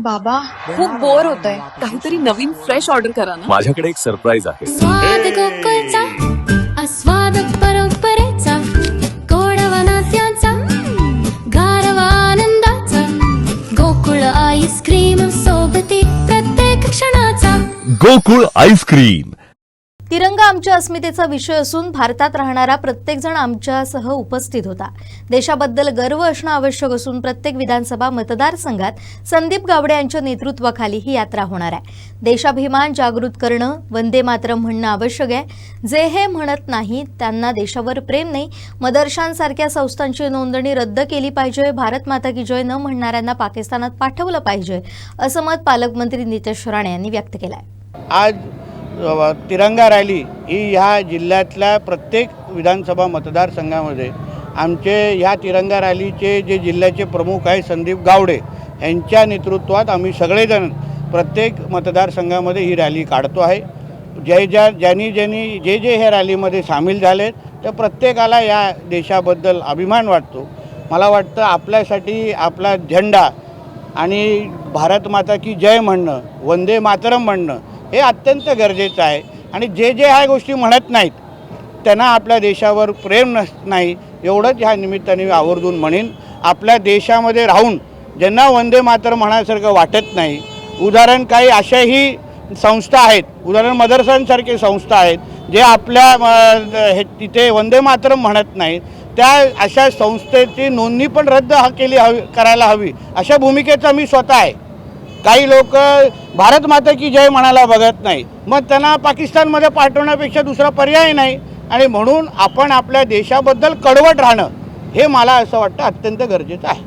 बाबा खूप बोर होतंय, काहीतरी नवीन फ्रेश ऑर्डर करा ना. माझ्याकडे एक सरप्राईज आहे. स्वाद गोकुळचा आस्वाद परंपरेचा गोडवा नात्याचा गारवा आनंदाचा गोकुळ आईस्क्रीम सोबती प्रत्येक क्षणाचा गोकुळ आईस्क्रीम. तिरंगा आमच्या अस्मितेचा विषय असून भारतात राहणारा प्रत्येकजण आमच्यासह उपस्थित होता. देशाबद्दल गर्व असणं आवश्यक असून प्रत्येक विधानसभा मतदारसंघात संदीप गावडे यांच्या नेतृत्वाखाली ही यात्रा होणार आहे. देशाभिमान जागृत करणं, वंदे मातरम म्हणणं आवश्यक आहे. जे हे म्हणत नाही त्यांना देशावर प्रेम नाही. मदरशांसारख्या संस्थांची नोंदणी रद्द केली पाहिजे. भारत माता की जय न म्हणणाऱ्यांना पाकिस्तानात पाठवलं पाहिजे, असं मत पालकमंत्री नितेश राणे यांनी व्यक्त केलं आहे. आज तिरंगा रॅली ही ह्या जिल्ह्यातल्या प्रत्येक विधानसभा मतदारसंघामध्ये आमचे ह्या तिरंगा रॅलीचे जे जिल्ह्याचे प्रमुख आहे संदीप गावडे यांच्या नेतृत्वात आम्ही सगळेजण प्रत्येक मतदारसंघामध्ये ही रॅली काढतो आहे. ज्यांनी जे ह्या रॅलीमध्ये सामील झाले तर प्रत्येकाला या देशाबद्दल अभिमान वाटतो. मला वाटतं आपल्यासाठी आपला झेंडा आणि भारत माता की जय म्हणणं, वंदे मातरम म्हणणं हे अत्यंत गरजेचं आहे. आणि जे ह्या गोष्टी म्हणत नाहीत त्यांना आपल्या देशावर प्रेम नाही, एवढंच ह्या निमित्ताने मी आवर्जून म्हणेन. आपल्या देशामध्ये राहून ज्यांना वंदे मातरम म्हणायसारखं वाटत नाही, उदाहरण काही अशाही संस्था आहेत, उदाहरण मदरसांसारखे संस्था आहेत जे आपल्या तिथे वंदे मातरम म्हणत नाहीत, त्या अशा संस्थेची नोंदणी पण रद्द करायला हवी अशा भूमिकेचा मी स्वतः आहे. काही लोक भारत माता की जय म्हणायला बघत नाही, मग त्यांना पाकिस्तानमध्ये पाठवण्यापेक्षा दुसरा पर्याय नाही. आणि म्हणून आपण आपल्या देशाबद्दल कडवट राहणं हे मला असं वाटतं अत्यंत गरजेचं आहे.